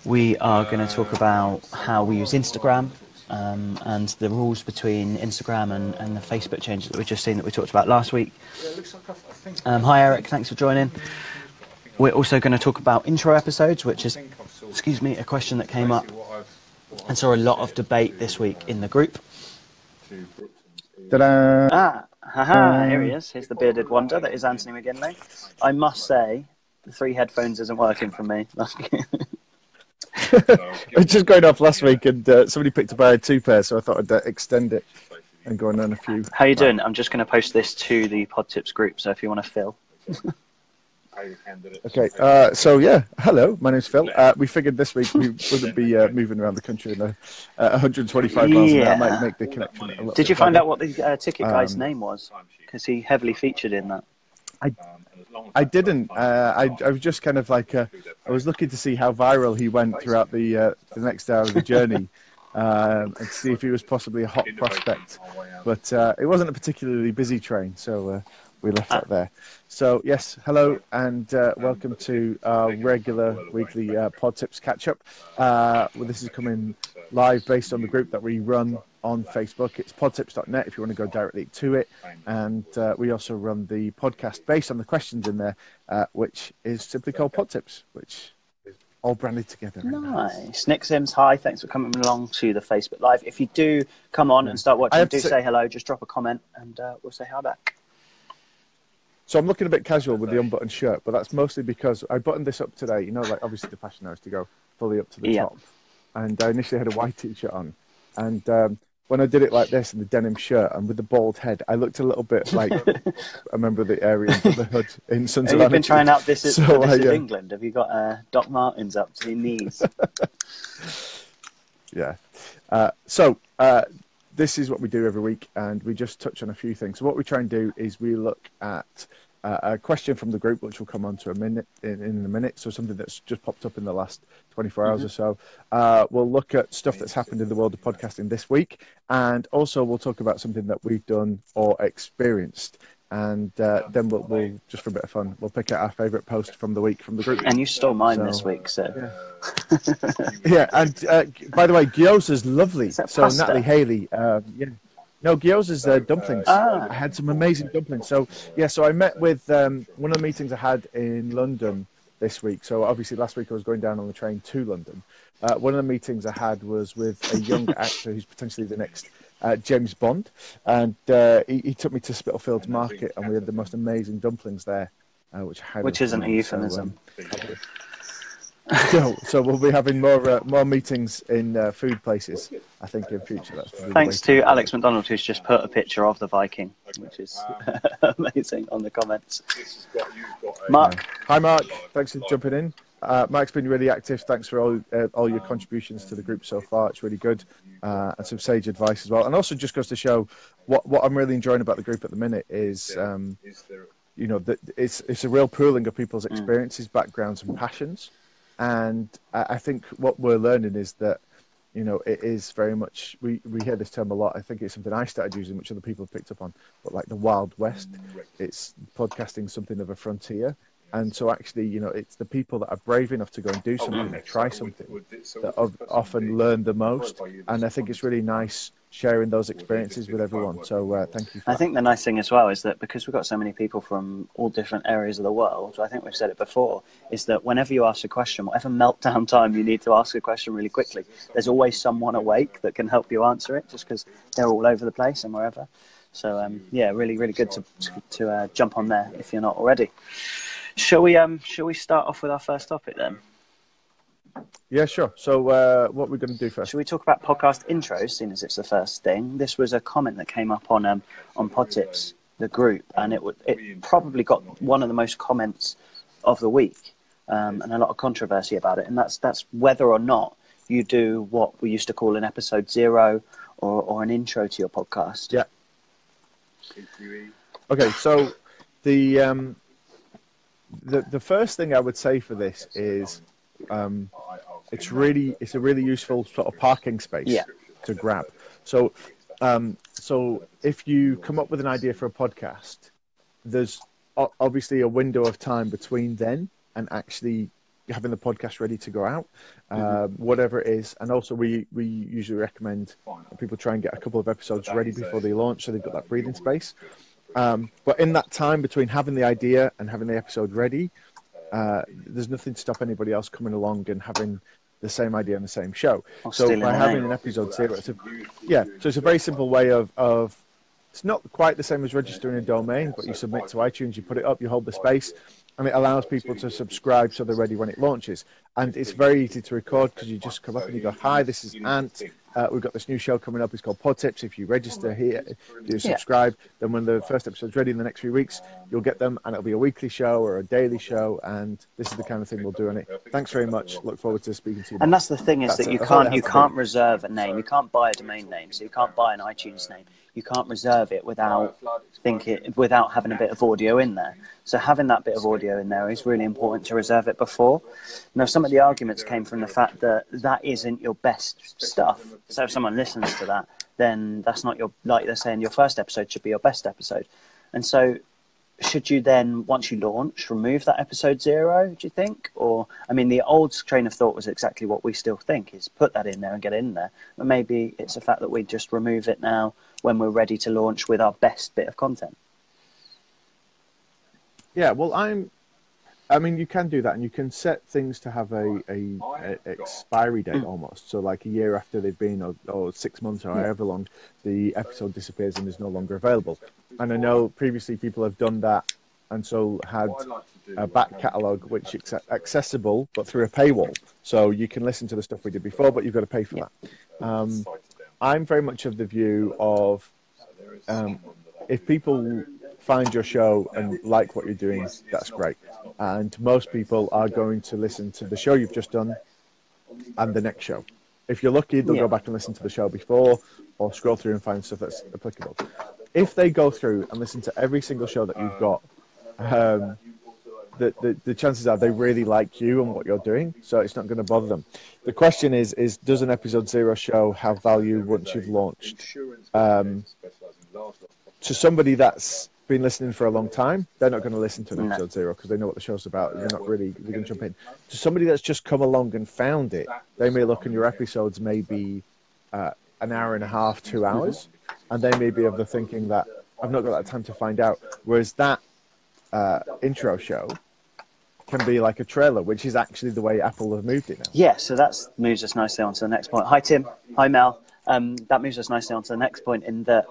We are going to talk about how we use Instagram and the rules between Instagram and the Facebook changes that we've just seen that we talked about last week. Hi Eric, thanks for joining. We're also going to talk about intro episodes, which is, a question that came up and saw a lot of debate this week in the group. Ta-da! Here he is. Here's the bearded wonder that is Anthony McGinley. I must say, the 3 headphones isn't working for me. I was just going off last week and somebody picked up I had 2 pairs, so I thought I'd extend it and go on a few. How you doing? I'm just going to post this to the PodTips group, so if you want to fill. Okay, hello, my name's Phil. We figured this week we wouldn't be moving around the country in 125 miles an hour. Might make the connection a little Did you bit find better. out what the ticket guy's name was? Because he heavily featured in that. I didn't. I was just kind of like, I was looking to see how viral he went throughout the next hour of the journey and see if he was possibly a hot prospect. But it wasn't a particularly busy train, so we left that there. So, yes, hello and welcome to our regular weekly PodTips catch-up. This is coming live based on the group that we run on Facebook. It's podtips.net if you want to go directly to it. And we also run the podcast based on the questions in there, which is simply called PodTips, which is all branded together. Nice. Nick Sims, hi. Thanks for coming along to the Facebook Live. If you do come on and start watching, say hello. Just drop a comment and we'll say hi back. So I'm looking a bit casual with the unbuttoned shirt, but that's mostly because I buttoned this up today. You know, like obviously the fashion now is to go fully up to the top. And I initially had a white t-shirt on. And when I did it like this in the denim shirt and with the bald head, I looked a little bit like a member of the area of the hood in Sons of Anarchy. You've been trying out This Is England. Have you got Doc Martens up to your knees? Yeah. This is what we do every week, and we just touch on a few things. So what we try and do is we look at a question from the group, which we'll come on to in a minute. So something that's just popped up in the last 24 hours or so. We'll look at stuff that's happened in the world of podcasting this week, and also we'll talk about something that we've done or experienced. And then we'll just for a bit of fun, we'll pick out our favourite post from the week from the group. And you stole mine this week, so... Yeah, and by the way, gyoza's lovely. So Natalie Haley, No, gyoza's dumplings. I had some amazing dumplings. So I met with one of the meetings I had in London this week. So obviously last week I was going down on the train to London. One of the meetings I had was with a young actor who's potentially the next James Bond. And he took me to Spitalfields Market and we had the most amazing dumplings there. Which isn't a euphemism. So we'll be having more meetings in food places, I think, in future. Thanks to Alex McDonald, who's just put a picture of the Viking, which is amazing on the comments. Mark. Hi, Mark. Thanks for jumping in. Mark's been really active. Thanks for all your contributions to the group so far. It's really good. And some sage advice as well. And also just goes to show what I'm really enjoying about the group at the minute is, it's a real pooling of people's experiences, backgrounds and passions. And I think what we're learning is that, it is very much, we hear this term a lot. I think it's something I started using, which other people have picked up on, but like the Wild West, it's podcasting something of a frontier. And so actually, it's the people that are brave enough to go and do something, and try something, that often learn the most. And I think it's really nice sharing those experiences with everyone. So thank you for that. I think the nice thing as well is that because we've got so many people from all different areas of the world, I think we've said it before, is that whenever you ask a question, whatever meltdown time you need to ask a question really quickly, there's always someone awake that can help you answer it, just because they're all over the place and wherever. So really, really good to jump on there if you're not already. Shall we start off with our first topic then? Yeah, sure. So what we're going to do first? Should we talk about podcast intros, seeing as it's the first thing? This was a comment that came up on PodTips, the group, and it probably got one of the most comments of the week, and a lot of controversy about it. And that's whether or not you do what we used to call an episode 0 or an intro to your podcast. Yeah. Okay, so the first thing I would say for this is it's a really useful sort of parking space to grab. So if you come up with an idea for a podcast, there's obviously a window of time between then and actually having the podcast ready to go out, whatever it is. And also we usually recommend people try and get a couple of episodes ready before they launch, so they've got that breathing space. But in that time between having the idea and having the episode ready, there's nothing to stop anybody else coming along and having the same idea and the same show. So by having an episode zero, so it's a very simple way of it's not quite the same as registering a domain, but you submit to iTunes, you put it up, you hold the space, and it allows people to subscribe so they're ready when it launches. And it's very easy to record because you just come up and you go, "Hi, this is Ant. We've got this new show coming up. It's called PodTips. If you register here, you subscribe, then when the first episode's ready in the next few weeks, you'll get them, and it'll be a weekly show or a daily show, and this is the kind of thing we'll do on it." Thanks very much. Look forward to speaking to you. And that's the thing, is that you can't reserve a name. You can't buy a domain name, so you can't buy an iTunes name. You can't reserve it without having a bit of audio in there. So having that bit of audio in there is really important to reserve it before. Now, some of the arguments came from the fact that that isn't your best stuff. So if someone listens to that, then that's not like they're saying, your first episode should be your best episode. And so should you then, once you launch, remove that episode 0, do you think? Or, I mean, the old train of thought was exactly what we still think, is put that in there and get it in there. But maybe it's a fact that we just remove it now when we're ready to launch with our best bit of content. Yeah, well, I mean, you can do that, and you can set things to have a expiry date almost. So like a year after they've been, or 6 months, or however long, the episode disappears and is no longer available. And I know previously people have done that, and so had a back catalogue which is accessible, but through a paywall. So you can listen to the stuff we did before, but you've got to pay for that. I'm very much of the view of if people find your show and like what you're doing, that's great. And most people are going to listen to the show you've just done and the next show. If you're lucky, they'll go back and listen to the show before, or scroll through and find stuff that's applicable. If they go through and listen to every single show that you've got, the chances are they really like you and what you're doing, so it's not going to bother them. The question is does an episode 0 show have value once you've launched? To somebody that's been listening for a long time, they're not going to listen to an episode 0 because they know what the show's about. They're not really going to jump in. To somebody that's just come along and found it, they may look, and your episodes may be an hour and a half, 2 hours, and they may be of the thinking that I've not got that time to find out. Whereas that intro show can be like a trailer, which is actually the way Apple have moved it now. Yeah, so that moves us nicely on to the next point. Hi, Tim. Hi, Mel. That moves us nicely on to the next point, in that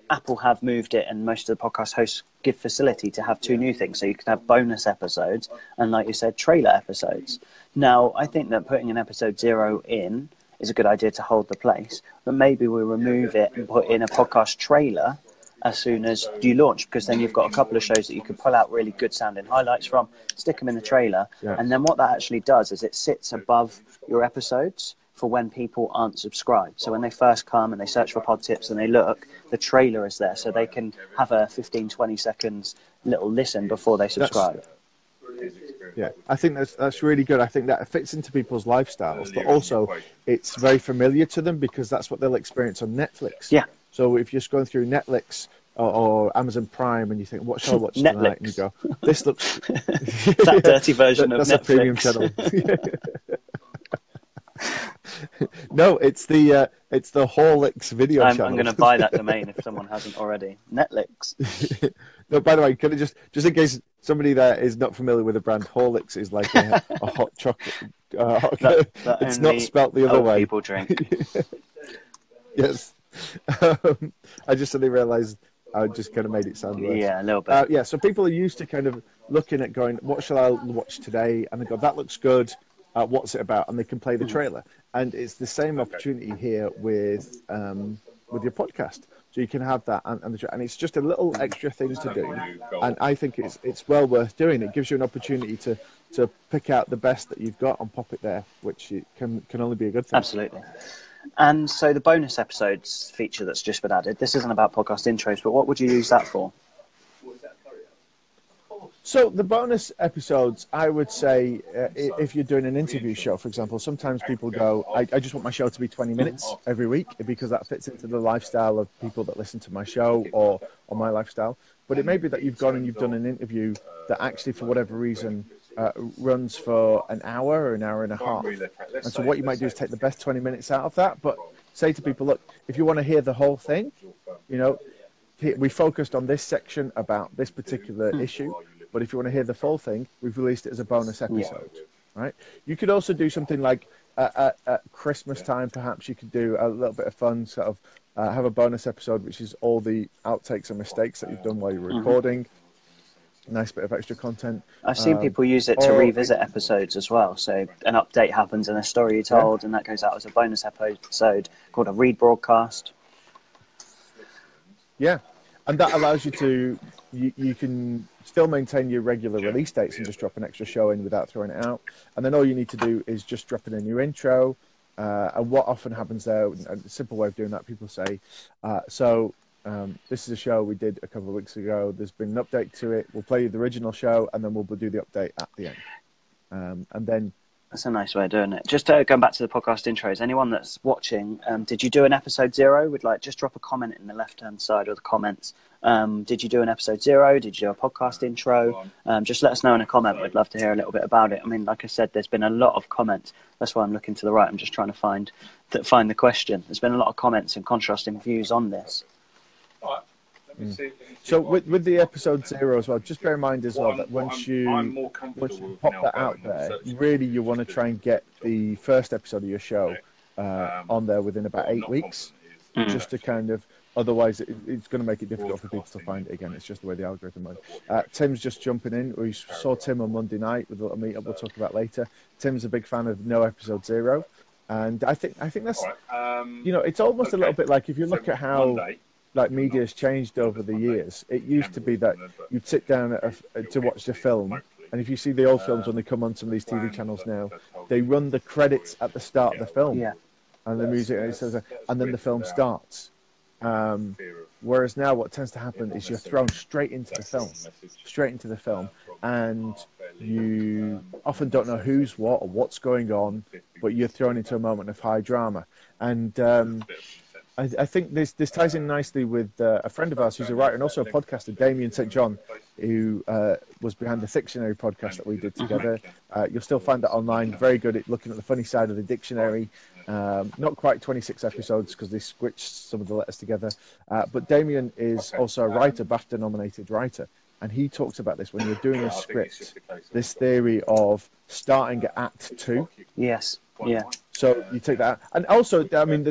Apple have moved it, and most of the podcast hosts give facility to have 2 new things. So you can have bonus episodes and, like you said, trailer episodes. Now, I think that putting an episode 0 in is a good idea to hold the place, but maybe we remove it and put in a podcast trailer as soon as you launch, because then you've got a couple of shows that you can pull out really good sounding highlights from, stick them in the trailer, and then what that actually does is it sits above your episodes for when people aren't subscribed. So when they first come and they search for PodTips and they look, the trailer is there, so they can have a 15-20 seconds little listen before they subscribe. Yeah, I think that's really good. I think that fits into people's lifestyles, but also it's very familiar to them because that's what they'll experience on Netflix. Yeah. So if you're just going through Netflix or Amazon Prime and you think, what shall I watch tonight? And you go, this looks... that dirty version of Netflix. That's a premium channel. No, it's the Horlicks video channel. I'm going to buy that domain if someone hasn't already. Netflix. No, by the way, can I just in case somebody there is not familiar with the brand, Horlicks is like a hot chocolate. That it's not spelt the other way. People drink. Yes. I just suddenly realised I just kind of made it sound worse. Yeah, a little bit. Yeah, so people are used to kind of looking at going, what shall I watch today? And they go, that looks good. What's it about? And they can play the trailer. And it's the same opportunity here with your podcast. So you can have that, and it's just a little extra thing to do. And I think it's well worth doing. It gives you an opportunity to pick out the best that you've got and pop it there, which can only be a good thing. Absolutely. And so the bonus episodes feature that's just been added, this isn't about podcast intros, but what would you use that for? So the bonus episodes, I would say, if you're doing an interview show, for example, sometimes people go, I just want my show to be 20 minutes every week because that fits into the lifestyle of people that listen to my show or my lifestyle. But it may be that you've gone and you've done an interview that actually, for whatever reason, runs for an hour or an hour and a half. And so what you might do is take the best 20 minutes out of that, but say to people, look, if you want to hear the whole thing, we focused on this section about this particular issue, but if you want to hear the full thing, we've released it as a bonus episode, right? You could also do something like at Christmas time, perhaps you could do a little bit of fun, sort of have a bonus episode, which is all the outtakes and mistakes that you've done while you're recording. Nice bit of extra content. I've seen people use it to revisit episodes as well. So an update happens in a story you told, and that goes out as a bonus episode called a read broadcast. Yeah, and that allows you to, you can still maintain your regular release dates and just drop an extra show in without throwing it out. And then all you need to do is just drop in a new intro. And what often happens there, a simple way of doing that, people say, this is a show we did a couple of weeks ago. There's been an update to it. We'll play you the original show, and then we'll do the update at the end. And then that's a nice way of doing it. Just going back to the podcast intros, anyone that's watching, did you do an episode 0? Would just drop a comment in the left-hand side of the comments. Did you do an episode 0? Did you do a podcast intro? Just let us know in a comment. We'd love to hear a little bit about it. I mean, like I said, there's been a lot of comments. That's why I'm looking to the right. I'm just trying to find the question. There's been a lot of comments and contrasting views on this. So with the episode 0 as well, just bear in mind as well that once you pop that out there, really you want to try and get the first episode of your show on there within about 8 weeks, just to kind of, otherwise it's going to make it difficult for people to find it again. It's just the way the algorithm works. Tim's just jumping in. We saw Tim on Monday night with a little meetup we'll talk about later. Tim's a big fan of no episode 0. And I think that's, it's almost a little bit like if you look at how media has changed over the years. It used to be that you'd sit down to watch the film, and if you see the old films when they come on some of these TV channels now, they run the credits at the start of the film, and the music, and it says, and then the film starts. Whereas now, what tends to happen is you're thrown straight into the film, and you often don't know who's what or what's going on, but you're thrown into a moment of high drama, and. I think this ties in nicely with a friend of ours who's a writer and also a podcaster, Damien St. John, who was behind the Dictionary podcast that we did together. You'll still find that online. Very good at looking at the funny side of the dictionary. Not quite 26 episodes because they switched some of the letters together. But Damien is also a writer, BAFTA-nominated writer. And he talks about this when you're doing a script, this theory of starting at Act 2. Yes. Yeah. So you take that, and also, I mean,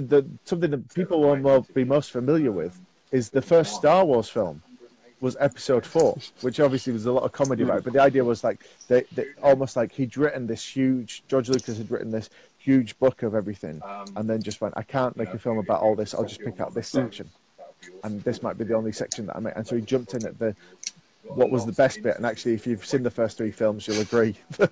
something that people will be most familiar with is the first Star Wars film was Episode 4, which obviously was a lot of comedy about it. But the idea was they almost like George Lucas had written this huge book of everything, and then just went, I can't make a film about all this. I'll just pick out this section, and this might be the only section that I make. And so he jumped in at what was the best bit, and actually if you've seen the first 3 films you'll agree that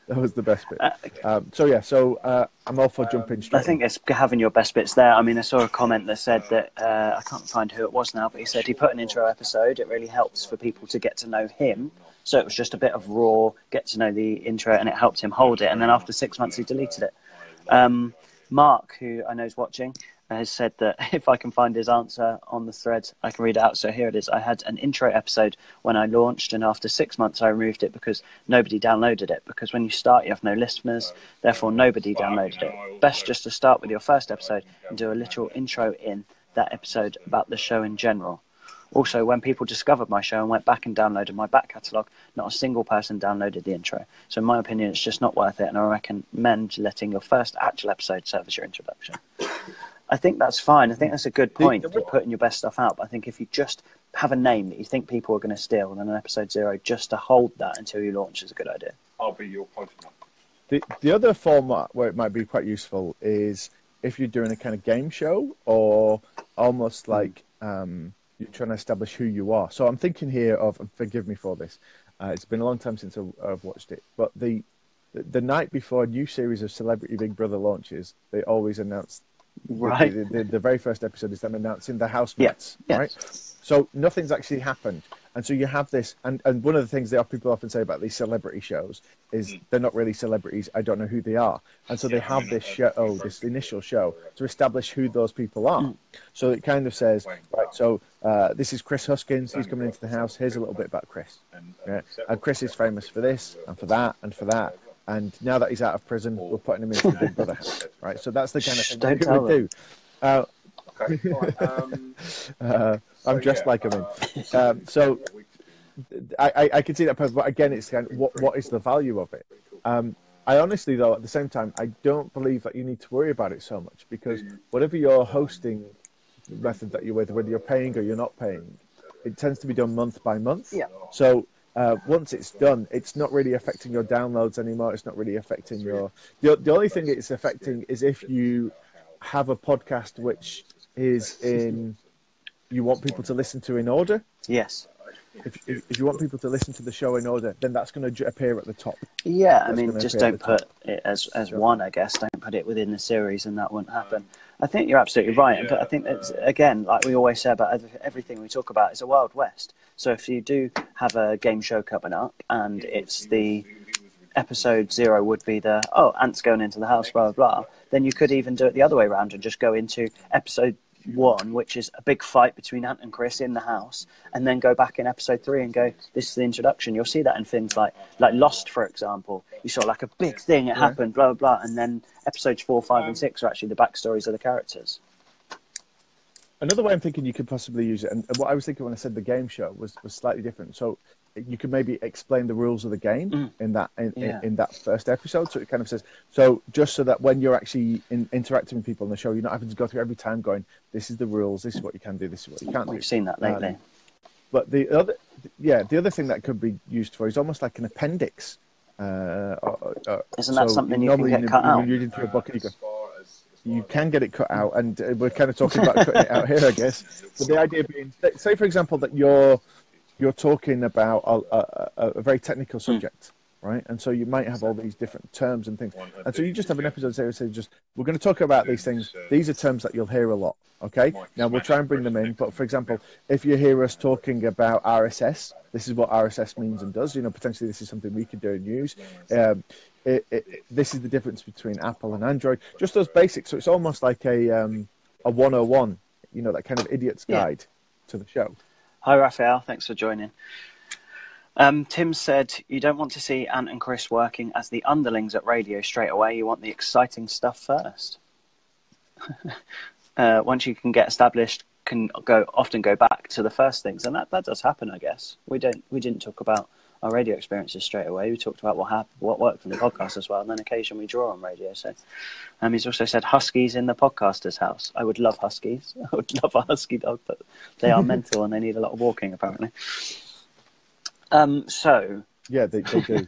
was the best bit. I'm all for jumping straight. I think it's having your best bits there. I mean, I saw a comment that said that I can't find who it was now, but he said he put an intro episode. It really helps for people to get to know him, so it was just a bit of raw get to know the intro, and it helped him hold it, and then after 6 months he deleted it. Mark, who I know is watching, has said that if I can find his answer on the thread, I can read it out. So here it is. I had an intro episode when I launched, and after 6 months I removed it because nobody downloaded it. Because when you start, you have no listeners, therefore nobody downloaded it. Best just to start with your first episode and do a little intro in that episode about the show in general. Also, when people discovered my show and went back and downloaded my back catalogue, not a single person downloaded the intro. So in my opinion, it's just not worth it, and I recommend letting your first actual episode serve as your introduction. I think that's fine. I think that's a good point for putting your best stuff out. But I think if you just have a name that you think people are going to steal, then an episode 0, just to hold that until you launch is a good idea. I'll be your postman. The other format where it might be quite useful is if you're doing a kind of game show or almost like you're trying to establish who you are. So I'm thinking here of, and forgive me for this, it's been a long time since I've watched it, but the night before a new series of Celebrity Big Brother launches, they always announce. Right. The very first episode is them announcing the housemates, right? So nothing's actually happened. And so you have this, and one of the things that people often say about these celebrity shows is they're not really celebrities. I don't know who they are. And so they have this show, this initial show, to establish who those people are. So it kind of says, right, so this is Chris Huskins. He's coming into the house. Here's a little bit about Chris. Yeah? And Chris is famous for this and for that and for that. And now that he's out of prison, we're putting him into the Big Brother house, right? So that's the kind of thing that we would do. I'm dressed like him in. So I can see that, but again, it's kind of what is the value of it? I honestly, though, at the same time, I don't believe that you need to worry about it so much, because whatever your hosting method that you're with, whether you're paying or you're not paying, it tends to be done month by month. Yeah. So once it's done, it's not really affecting your downloads anymore. It's not really affecting your... The only thing it's affecting is if you have a podcast which is in... you want people to listen to in order. Yes. If you want people to listen to the show in order, then that's going to appear at the top. Yeah, I mean, just don't put it as one, I guess. Don't put it within the series, and that won't happen. I think you're absolutely right. But I think that's, again, like we always say about everything we talk about, is a Wild West. So if you do have a game show coming up, and it's the episode 0 would be the, Ant's going into the house, blah, blah, blah, then you could even do it the other way around and just go into episode 1, which is a big fight between Ant and Chris in the house, and then go back in episode 3 and go, this is the introduction. You'll see that in things like Lost, for example. You saw like a big thing, it happened, blah, blah, blah, and then episodes 4, 5, and 6 are actually the backstories of the characters. Another way I'm thinking you could possibly use it, and what I was thinking when I said the game show was slightly different. So you could maybe explain the rules of the game in that first episode. So it kind of says, so just so that when you're actually interacting with people on the show, you're not having to go through every time going, this is the rules, this is what you can do, this is what you can't do. We've seen that lately. But the other thing that could be used for is almost like an appendix. Isn't that something you can get cut out? You're reading through a book and you can get it cut out, and we're kind of talking about cutting it out here, I guess. But the idea being, say for example that you're talking about a very technical subject, right? And so you might have all these different terms and things. And so you just have an episode that says, we're going to talk about these things. These are terms that you'll hear a lot, okay? Now, we'll try and bring them in. But, for example, if you hear us talking about RSS, this is what RSS means and does. Potentially this is something we could do and use. This is the difference between Apple and Android. Just those basics. So it's almost like a 101, that kind of idiot's guide to the show. Hi, Raphael. Thanks for joining. Tim said, you don't want to see Ant and Chris working as the underlings at radio straight away. You want the exciting stuff first. Once you can get established, can often go back to the first things. And that does happen, I guess. We didn't talk about our radio experiences straight away. We talked about what worked in the podcast as well, and then occasionally we draw on radio. So he's also said huskies in the podcaster's house. I would love huskies. I would love a husky dog, but they are mental and they need a lot of walking, apparently. So yeah, they do.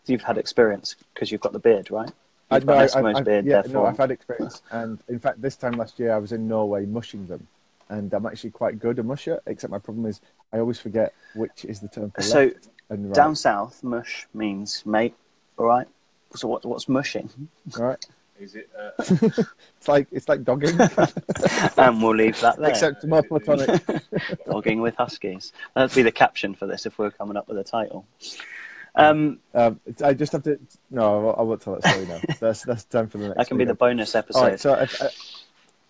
You've had experience because you've got the beard, right? I've had experience, and in fact, this time last year I was in Norway mushing them, and I'm actually quite good at musher. Except my problem is I always forget which is the term for left and right. Down south, mush means mate. All right. So what's mushing? All right. Is it? It's like dogging. And we'll leave that there. Except more platonic. Dogging with huskies. That'd be the caption for this if we're coming up with a title. I just have to. No, I won't tell that story now. That's time for the next. That can be the bonus episode. Right, so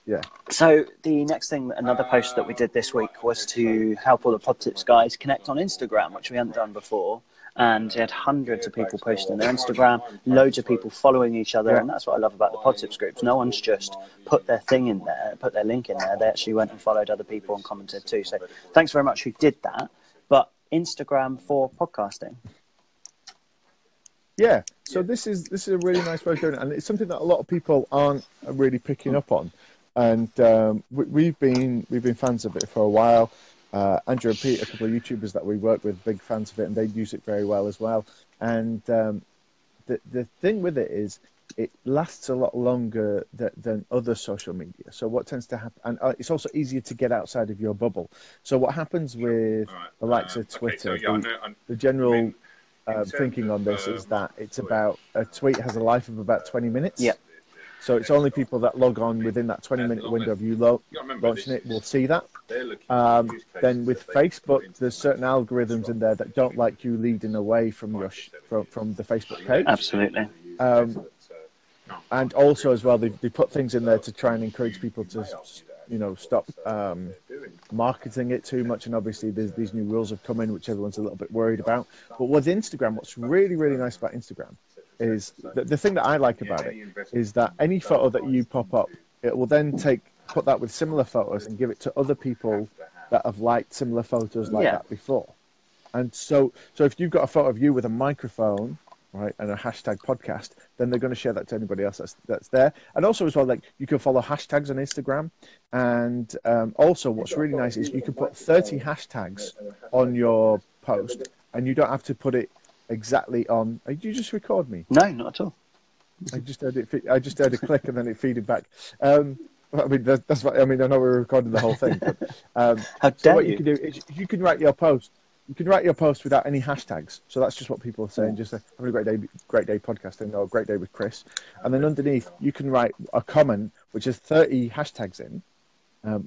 yeah. So the next thing, another post that we did this week was to help all the PodTips guys connect on Instagram, which we hadn't done before. And we had hundreds of people posting their Instagram, loads of people following each other, and that's what I love about the PodTips groups. No one's just put their thing in there, put their link in there. They actually went and followed other people and commented too. So thanks very much who did that. But Instagram for podcasting. Yeah, so this is a really nice way of doing it, and it's something that a lot of people aren't really picking up on. And we've been fans of it for a while. Andrew and Pete, a couple of YouTubers that we work with, big fans of it, and they use it very well as well. And the thing with it is it lasts a lot longer than other social media. So what tends to happen, and it's also easier to get outside of your bubble. So what happens with the likes of Twitter, the general thinking on this is that it's about a tweet has a life of about 20 minutes. Yeah. So it's only people that log on within that 20-minute window of you launching it will see that. Then with Facebook, there's certain algorithms in there that don't like you leading away from from the Facebook page. Absolutely. And also as well, they put things in there to try and encourage people to, stop marketing it too much. And obviously, these new rules have come in, which everyone's a little bit worried about. But with Instagram, what's really, really nice about Instagram is the thing that I like about it is that any photo that you pop up, it will then put that with similar photos and give it to other people that have liked similar photos like that before. And so if you've got a photo of you with a microphone, right, and a hashtag podcast, then they're going to share that to anybody else that's there. And also as well, like, you can follow hashtags on Instagram. And also what's really nice is you can put 30 hashtags on your post, and you don't have to put it exactly on. Did you just record me? No, not at all. I just heard a click and then it feeded back. I mean, that's what I mean. I know we're recording the whole thing. But, How dare so what you? you can do is you can write your post. You can write your post without any hashtags. So that's just what people are saying. Just having a great day podcasting, or a great day with Chris. And then underneath, you can write a comment which has 30 hashtags in,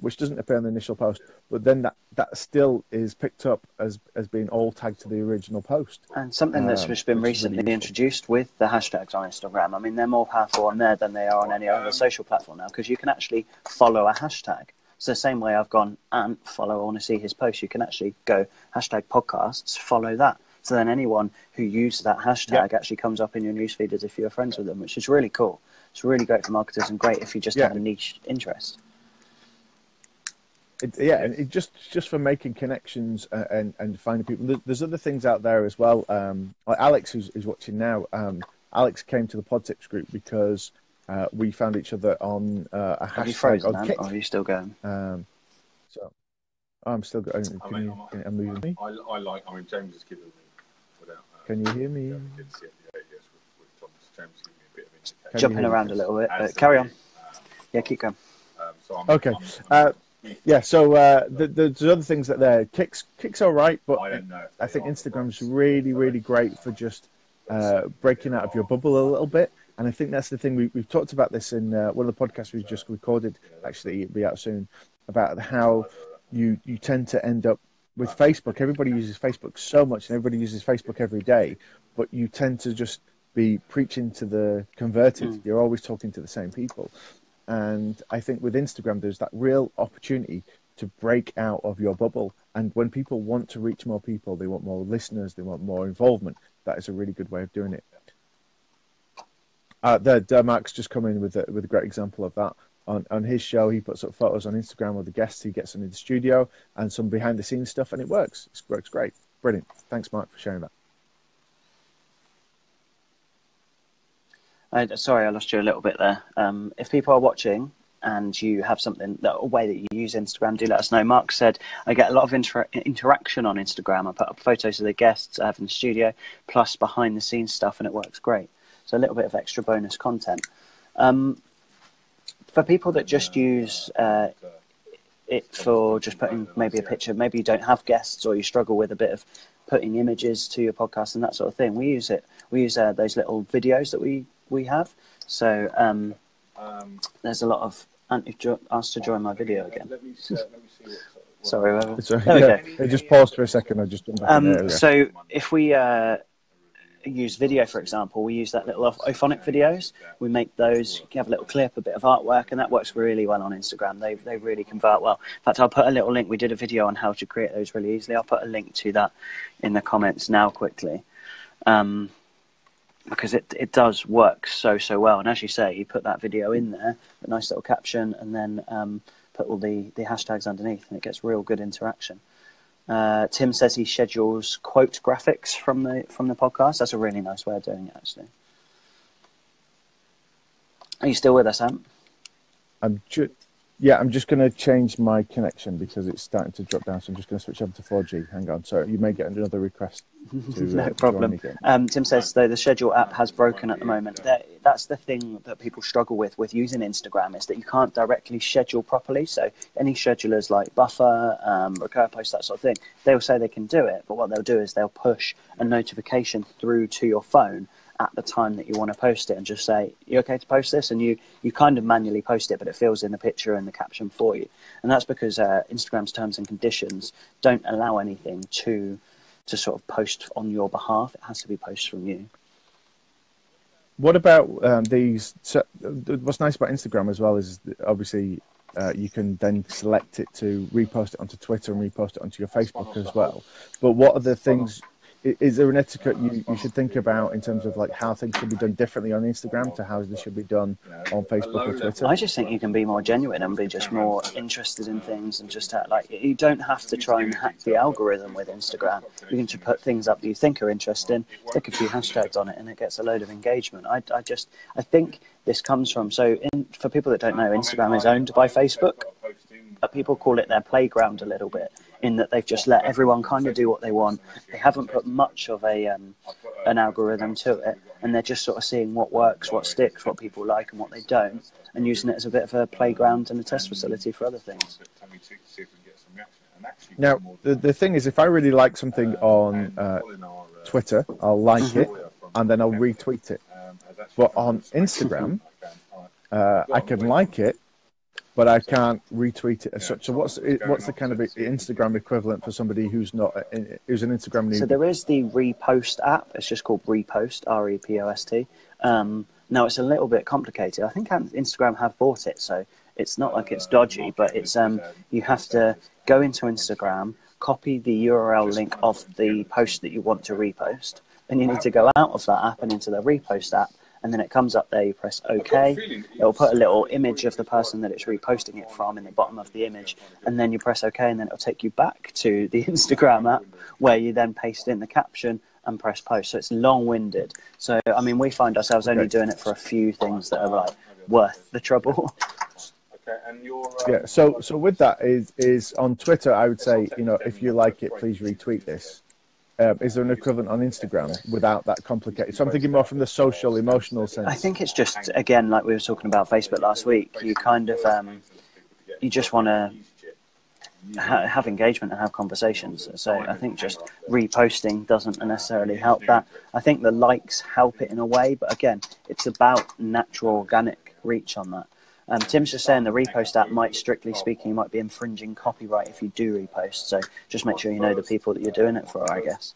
which doesn't appear on the initial post. But then that still is picked up as being all tagged to the original post. And something that's just been recently introduced with the hashtags on Instagram. I mean, they're more powerful on there than they are on any other social platform now, because you can actually follow a hashtag. So the same way I've gone, Ant, follow, I want to see his post, you can actually go hashtag podcasts, follow that. So then anyone who uses that hashtag actually comes up in your newsfeed as if you're friends with them, which is really cool. It's really great for marketers and great if you just have a niche interest. And just for making connections and finding people. There's other things out there as well. Like Alex, who's watching now, Alex came to the PodTips group because we found each other on a hashtag. Have you frozen, or are you still going? So I'm still going. I'm moving me. I mean, James is giving me without. Can you hear me? Jumping around a little bit, but carry on. Yeah, keep going. Okay. Yeah, so there's other things that there. Kick's all right, but I think Instagram's really, really great for just breaking out of your bubble a little bit. And I think that's the thing. We've talked about this in one of the podcasts we've just recorded, actually, it'll be out soon, about how you tend to end up with Facebook. Everybody uses Facebook so much, and everybody uses Facebook every day, but you tend to just be preaching to the converted. You're always talking to the same people. And I think with Instagram, there's that real opportunity to break out of your bubble. And when people want to reach more people, they want more listeners, they want more involvement. That is a really good way of doing it. Mark's just come in with a great example of that. On his show, he puts up photos on Instagram of the guests he gets in the studio and some behind-the-scenes stuff, and it works. It works great. Brilliant. Thanks, Mark, for sharing that. Sorry, I lost you a little bit there. If people are watching and you have a way that you use Instagram, do let us know. Mark said, I get a lot of interaction on Instagram. I put up photos of the guests I have in the studio, plus behind-the-scenes stuff, and it works great. So a little bit of extra bonus content. For people that just use it for just putting maybe a picture, maybe you don't have guests or you struggle with a bit of putting images to your podcast and that sort of thing, we use it. We use those little videos that we have. So there's a lot of... You've asked to join my video again. Sorry, there we go. It just paused for a second. I just jumped back in there. So if we use video, for example, we use that little Ophonic videos. We make those, you have a little clip, a bit of artwork, and that works really well on Instagram. They really convert well. In fact, I'll put a little link. We did a video on how to create those really easily. I'll put a link to that in the comments now quickly. Because it does work so well. And as you say, you put that video in there, a nice little caption, and then put all the hashtags underneath, and it gets real good interaction. Tim says he schedules quote graphics from the podcast. That's a really nice way of doing it, actually. Are you still with us, Ant? I'm just going to change my connection because it's starting to drop down. So I'm just going to switch over to 4G. Hang on. So you may get another request. No problem. Tim says, though, the schedule app has broken at the moment. That's the thing that people struggle with using Instagram, is that you can't directly schedule properly. So any schedulers like Buffer, Recur Post, that sort of thing, they'll say they can do it. But what they'll do is they'll push a notification through to your phone at the time that you want to post it and just say, you okay to post this? And you kind of manually post it, but it fills in the picture and the caption for you. And that's because Instagram's terms and conditions don't allow anything to sort of post on your behalf. It has to be posted from you. What about these? So, what's nice about Instagram as well is obviously you can then select it to repost it onto Twitter and repost it onto your Facebook as well. But what are the things? Is there an etiquette you should think about in terms of like how things should be done differently on Instagram to how they should be done on Facebook or Twitter? I just think you can be more genuine and be just more interested in things, and just like you don't have to try and hack the algorithm with Instagram. You can just put things up that you think are interesting, stick a few hashtags on it, and it gets a load of engagement. I think this comes from, for people that don't know, Instagram is owned by Facebook. People call it their playground a little bit, in that they've just let everyone kind of do what they want. They haven't put much of an algorithm to it, and they're just sort of seeing what works, what sticks, what people like and what they don't, and using it as a bit of a playground and a test facility for other things. Now, the thing is, if I really like something on Twitter, I'll like it, and then I'll retweet it. But on Instagram, I can like it, but I can't retweet it as such. So what's the kind of Instagram equivalent for somebody who's an Instagram newbie? So there is the Repost app. It's just called Repost, Repost. Now it's a little bit complicated. I think Instagram have bought it, so it's not like it's dodgy, but it's you have to go into Instagram, copy the URL link of the post that you want to repost, then you need to go out of that app and into the Repost app. And then it comes up there, you press OK. It'll put a little image of the person that it's reposting it from in the bottom of the image. And then you press OK, and then it'll take you back to the Instagram app, where you then paste in the caption and press post. So it's long-winded. So, I mean, we find ourselves only doing it for a few things that are like worth the trouble. Yeah, so with that is on Twitter, I would say, if you like it, please retweet this. Is there an equivalent on Instagram without that complicated? So I'm thinking more from the social, emotional sense. I think it's just, again, like we were talking about Facebook last week, you kind of, you just want to have engagement and have conversations. So I think just reposting doesn't necessarily help that. I think the likes help it in a way, but again, it's about natural, organic reach on that. Tim's just saying the Repost app might, strictly speaking, might be infringing copyright if you do repost. So just make sure you know the people that you're doing it for, I guess.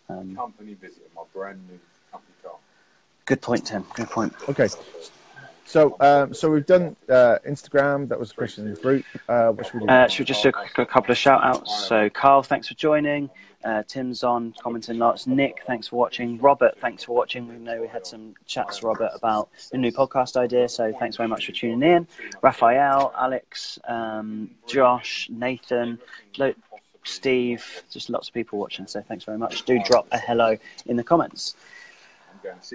Company visit, my brand new company car. Good point, Tim. Good point. Okay. So we've done Instagram. That was a question in the group. What should we do? Should we just do a couple of shout-outs? So Carl, thanks for joining. Tim's on, commenting lots. Nick, thanks for watching. Robert, thanks for watching. We know we had some chats, Robert, about the new podcast idea, so thanks very much for tuning in. Raphael, Alex, Josh, Nathan, Steve, just lots of people watching, so thanks very much. Do drop a hello in the comments.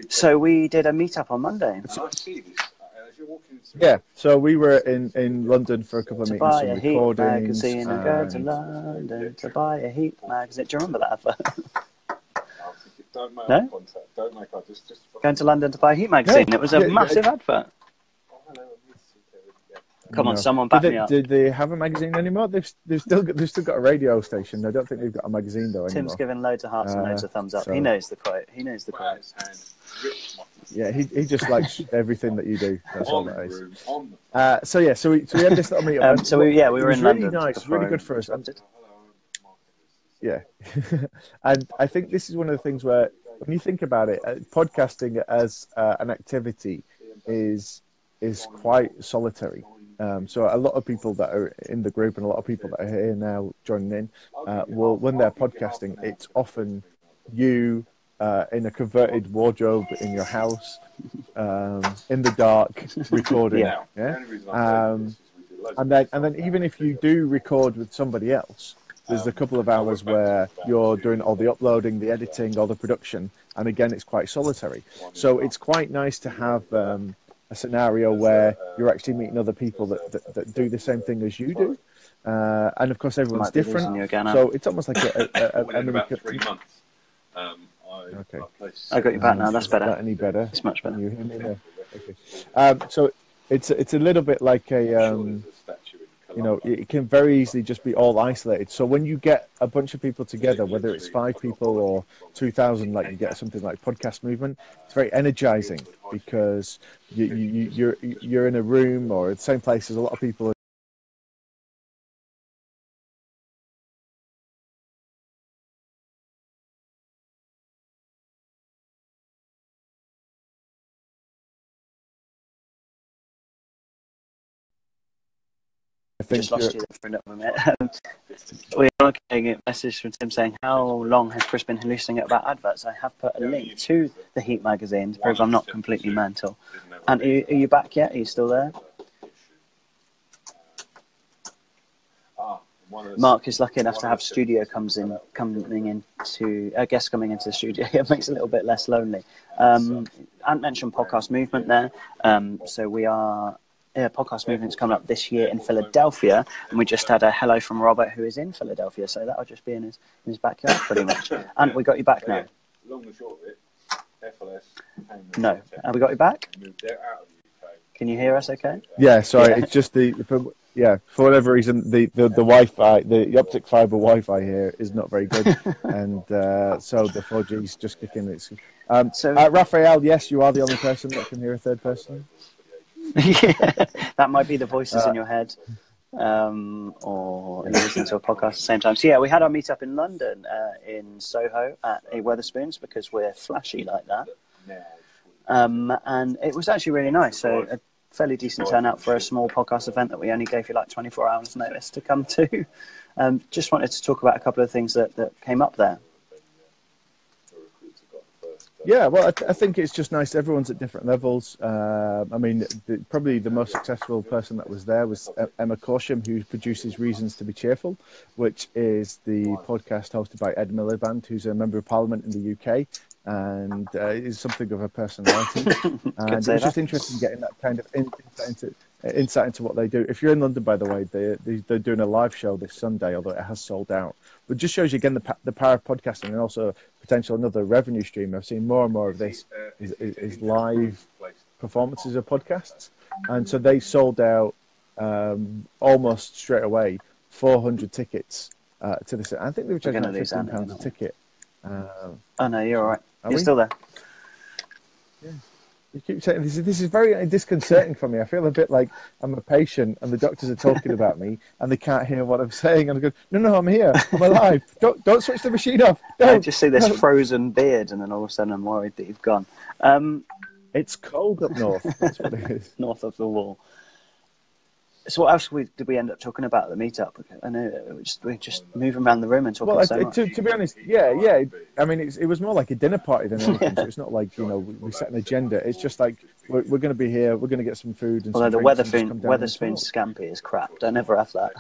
So we did a meetup on Monday. Yeah, so we were in London for a couple of meetings, some recordings. Magazine and go to London to buy a Heat magazine. Do you remember that advert? No? Going to London to buy a Heat magazine. Yeah, it was a massive advert. Come on, someone back me up. Did they have a magazine anymore? They've still got a radio station. I don't think they've got a magazine though anymore. Tim's giving loads of hearts and loads of thumbs up. So. He knows the quote. Yeah, he just likes everything that you do. That's all that is. So we had this little meetup. We were in London. Really nice, really good for us. Yeah, and I think this is one of the things where, when you think about it, podcasting as an activity is quite solitary. So a lot of people that are in the group and a lot of people that are here now joining in, when they're podcasting, it's often you in a converted wardrobe in your house, in the dark, recording. And then even if you do record with somebody else, there's a couple of hours where you're doing all the uploading, the editing, all the production, and again, it's quite solitary. So it's quite nice to have a scenario where you're actually meeting other people that do the same thing as you do, and of course everyone's different. So it's almost like a about 3 months. Okay, I got you back now. That's better. Is that any better? It's much better. You hear me now? Okay. So it's a little bit like a it can very easily just be all isolated. So when you get a bunch of people together, whether it's 5 people or 2,000, like you get something like Podcast Movement, it's very energizing because you're in a room or the same place as a lot of people. I think just lost you there for a little minute. We are getting a message from Tim saying, how long has Chris been hallucinating about adverts? I have put a link to the Heat magazine to prove I'm not completely mental. And are you back yet? Are you still there? Mark is lucky enough to have studio coming into guests coming into the studio. It makes it a little bit less lonely. Ant mentioned Podcast Movement there. So we are... Podcast Movement's coming up this year in Philadelphia, and we just had a hello from Robert, who is in Philadelphia, so that'll just be in his backyard pretty much. And we got you back now. Long and short of it, FLS. No, have we got you back? Can you hear us okay? Yeah, sorry, it's just for whatever reason, the Wi-Fi, the optic fiber Wi-Fi here is not very good, and so the 4G is just kicking. Raphael, yes, you are the only person that can hear a third person. Yeah, that might be the voices in your head, or you listen to a podcast at the same time. So yeah, we had our meetup in London, in Soho at a Wetherspoons, because we're flashy like that, and it was actually really nice. So a fairly decent turnout for a small podcast event that we only gave you like 24 hours notice to come to. Just wanted to talk about a couple of things that came up there. Yeah, well, I think it's just nice. Everyone's at different levels. I mean, probably the most successful person that was there was Emma Corsham, who produces Reasons to be Cheerful, which is the podcast hosted by Ed Miliband, who's a member of Parliament in the UK, and is something of a personality. And it was just interesting getting that kind of insight into what they do. If you're in London, by the way, they're doing a live show this Sunday, although it has sold out. But just shows you again the power of podcasting, and also potential another revenue stream. I've seen more and more of this is live performances of podcasts, and so they sold out almost straight away 400 tickets to this. I think they were charging like £15 a ticket. Oh no, you're all right. You're still there. Yeah. You keep saying this is very disconcerting for me. I feel a bit like I'm a patient and the doctors are talking about me and they can't hear what I'm saying. And I go, no, I'm here. I'm alive. Don't switch the machine off. I just see this frozen beard, and then all of a sudden I'm worried that you've gone. It's cold up north. That's what it is. North of the wall. So what else did we end up talking about at the meetup? I know we're just moving around the room and talking so much. To be honest, yeah. I mean, it was more like a dinner party than anything. So it's not like we set an agenda. It's just like we're going to be here. We're going to get some food and. Although the Wetherspoon scampi is crap. Don't ever have that.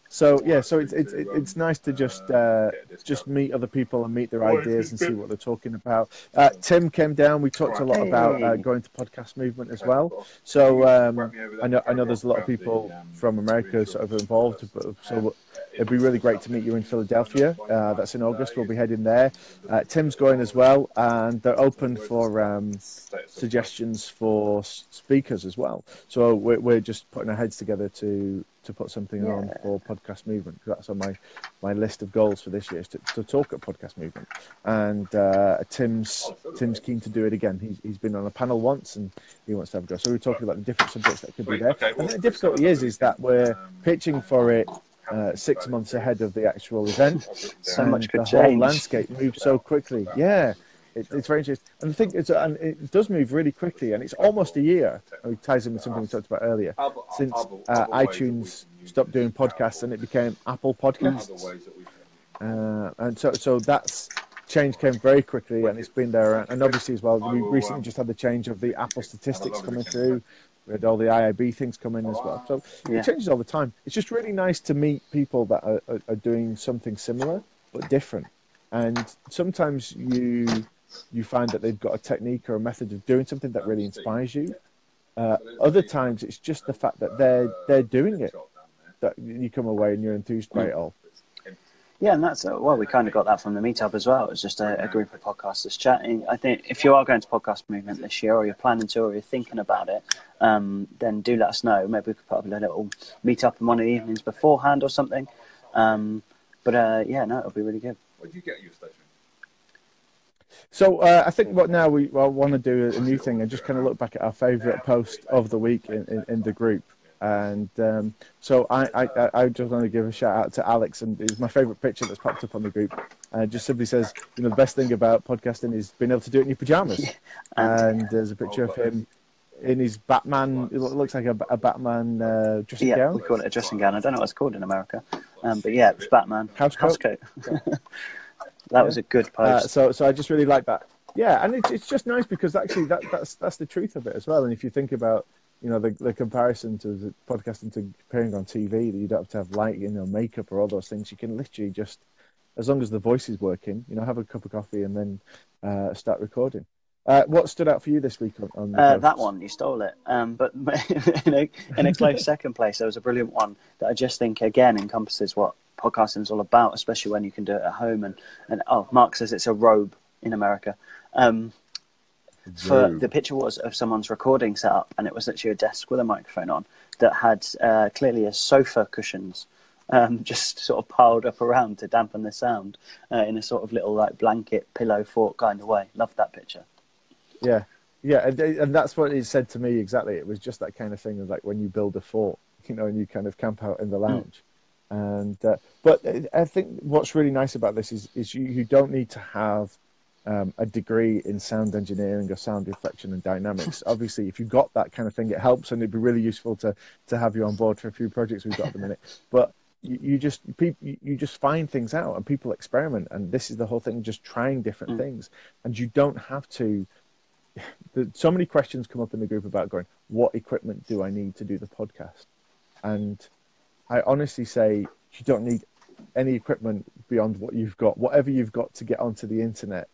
So it's nice to just meet other people and meet their ideas and see what they're talking about. Tim came down. We talked a lot about going to Podcast Movement as well. So I know there's a lot of people from America sort of involved. So it'd be really great to meet you in Philadelphia. That's in August. We'll be heading there. Tim's going as well, and they're open for suggestions for speakers as well. So we're just putting our heads together to put something on for Podcast Movement, because that's on my list of goals for this year, is to talk at Podcast Movement. And Tim's keen to do it again. He's been on a panel once and he wants to have a go. So we're talking about the different subjects that could be there. And the difficulty is that we're pitching for it 6 months ahead of the actual event. So much could change. The whole landscape moves so quickly. Yeah. It's very interesting, and I think it does move really quickly, and it's almost a year. It ties in with something we talked about earlier, since iTunes stopped doing podcasts and it became Apple Podcasts, and so that's change came very quickly, and it's been there. And obviously as well, we recently just had the change of the Apple statistics coming through. We had all the IIB things come in as well, so it changes all the time. It's just really nice to meet people that are doing something similar but different, and sometimes you find that they've got a technique or a method of doing something that really inspires you. Other times it's just the fact that they're doing it that you come away and you're enthused by it all. Yeah, and that's well, we kind of got that from the meetup as well. It was just a group of podcasters chatting. I think if you are going to podcast movement this year, or you're planning to, or you're thinking about it, then do let us know. Maybe we could put up a little meetup in one of the evenings beforehand or something. Yeah, no, it'll be really good. What did you get at your station? So I think what now we want to do a new thing and just kind of look back at our favourite post of the week in the group. And so I just want to give a shout out to Alex, and it's my favourite picture that's popped up on the group. It just simply says, the best thing about podcasting is being able to do it in your pajamas. Yeah. And there's a picture of him in his Batman. It looks like a Batman dressing gown. Yeah, we call it a dressing gown. I don't know what it's called in America, but yeah, it was Batman house coat. That was a good post. So I just really like that. Yeah, and it's just nice because actually that's the truth of it as well. And if you think about the comparison to the podcasting to appearing on TV, that you don't have to have lighting or makeup or all those things. You can literally just, as long as the voice is working, have a cup of coffee and then start recording. What stood out for you this week on that one? You stole it. But in a close second place, there was a brilliant one that I just think again encompasses what podcasting is all about, especially when you can do it at home. And Mark says it's a robe in America. For the picture was of someone's recording setup, and it was actually a desk with a microphone on that had clearly a sofa cushions just sort of piled up around to dampen the sound in a sort of little like blanket pillow fort kind of way. Loved that picture. Yeah, and that's what it said to me exactly. It was just that kind of thing of like when you build a fort, and you kind of camp out in the lounge. And but I think what's really nice about this is you don't need to have a degree in sound engineering or sound reflection and dynamics. Obviously, if you've got that kind of thing, it helps, and it'd be really useful to have you on board for a few projects we've got at the minute. But you just find things out, and people experiment, and this is the whole thing, just trying different things. And you don't have to. So many questions come up in the group about going, what equipment do I need to do the podcast? And I honestly say you don't need any equipment beyond what you've got. Whatever you've got to get onto the internet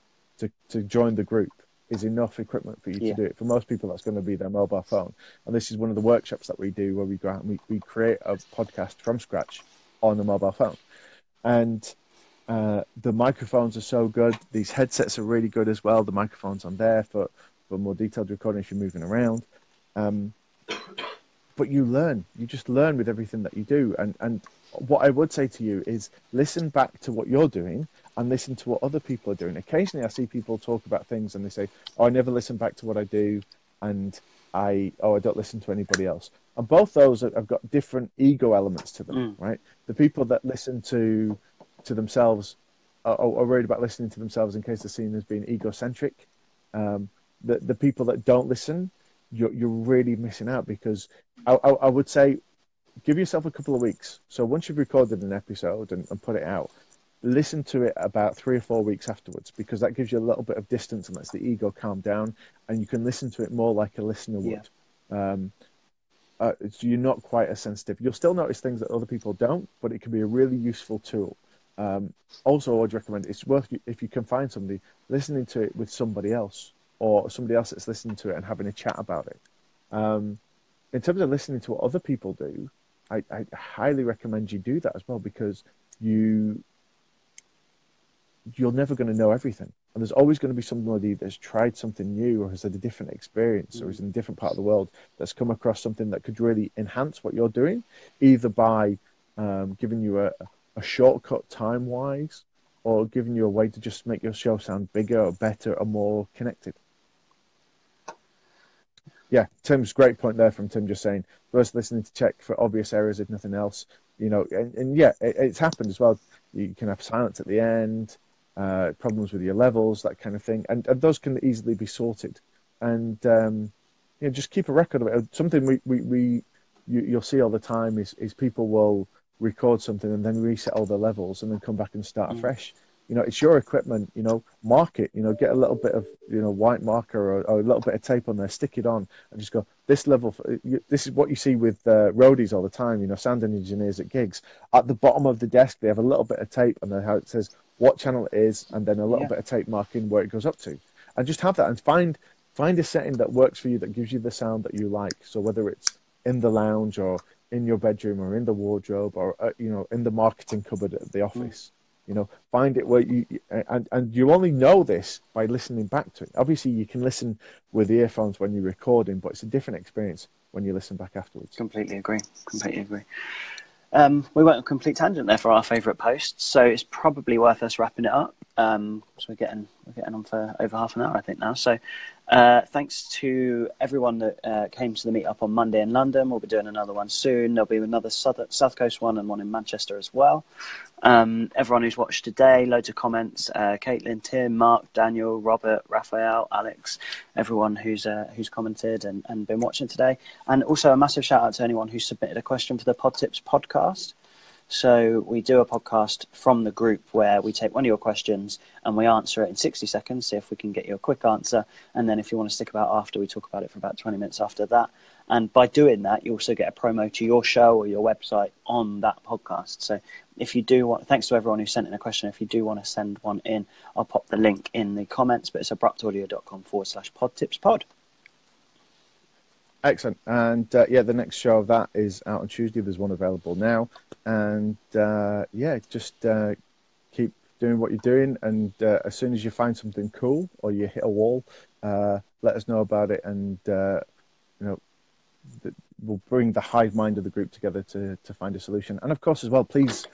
to join the group is enough equipment for you to do it. For most people, that's going to be their mobile phone. And this is one of the workshops that we do where we go out and we create a podcast from scratch on a mobile phone. And the microphones are so good. These headsets are really good as well. The microphone's on there for more detailed recording if you're moving around. But you just learn with everything that you do. And what I would say to you is listen back to what you're doing and listen to what other people are doing. Occasionally I see people talk about things and they say, I never listen back to what I do, and I don't listen to anybody else. And both those have got different ego elements to them, right? The people that listen to themselves are worried about listening to themselves in case they're seen as being egocentric. The people that don't listen, you're really missing out, because I would say give yourself a couple of weeks. So once you've recorded an episode and put it out, listen to it about 3 or 4 weeks afterwards, because that gives you a little bit of distance and lets the ego calm down, and you can listen to it more like a listener would. So you're not quite as sensitive. You'll still notice things that other people don't, but it can be a really useful tool. Also, I would recommend it's worth, if you can find somebody, listening to it with somebody else, or somebody else that's listening to it and having a chat about it. In terms of listening to what other people do, I highly recommend you do that as well, because you're never going to know everything. And there's always going to be somebody that's tried something new or has had a different experience or is in a different part of the world that's come across something that could really enhance what you're doing, either by giving you a shortcut time-wise, or giving you a way to just make your show sound bigger or better or more connected. Yeah, Tim's great point there from Tim, just saying, first listening to check for obvious errors, if nothing else, and yeah, it's happened as well. You can have silence at the end, problems with your levels, that kind of thing, and those can easily be sorted. And just keep a record of it. Something you'll see all the time is people will record something and then reset all their levels and then come back and start afresh. It's your equipment, mark it, get a little bit of, white marker or a little bit of tape on there, stick it on and just go, this level, this is what you see with roadies all the time, sound engineers at gigs. At the bottom of the desk, they have a little bit of tape and then how it says what channel it is, and then a little bit of tape marking where it goes up to. And just have that and find a setting that works for you, that gives you the sound that you like. So whether it's in the lounge or in your bedroom or in the wardrobe or, in the marketing cupboard at the office. You know, find it where and you only know this by listening back to it. Obviously, you can listen with earphones when you're recording, but it's a different experience when you listen back afterwards. Completely agree. Completely agree. We went on a complete tangent there for our favourite posts, so it's probably worth us wrapping it up. So we're getting on for over half an hour, I think now. So thanks to everyone that came to the meetup on Monday in London. We'll be doing another one soon. There'll be another South Coast one and one in Manchester as well. Everyone who's watched today, loads of comments. Caitlin, Tim, Mark, Daniel, Robert, Raphael, Alex, everyone who's commented and been watching today. And also a massive shout out to anyone who submitted a question for the PodTips podcast. So we do a podcast from the group where we take one of your questions and we answer it in 60 seconds, see if we can get you a quick answer. And then if you want to stick about after, we talk about it for about 20 minutes after that. And by doing that, you also get a promo to your show or your website on that podcast. So if you do want, thanks to everyone who sent in a question, if you do want to send one in, I'll pop the link in the comments, but it's abruptaudio.com/podtipspod. Excellent. And the next show of that is out on Tuesday. There's one available now. And just keep doing what you're doing. And as soon as you find something cool or you hit a wall, let us know about it. And, we'll bring the hive mind of the group together to find a solution. And of course, as well, please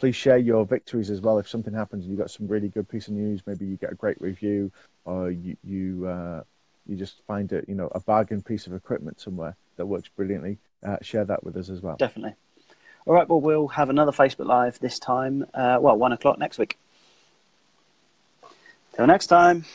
share your victories as well. If something happens and you've got some really good piece of news, maybe you get a great review or you just find a bargain piece of equipment somewhere that works brilliantly. Share that with us as well. Definitely. All right, well, we'll have another Facebook Live this time, 1 o'clock next week. Till next time.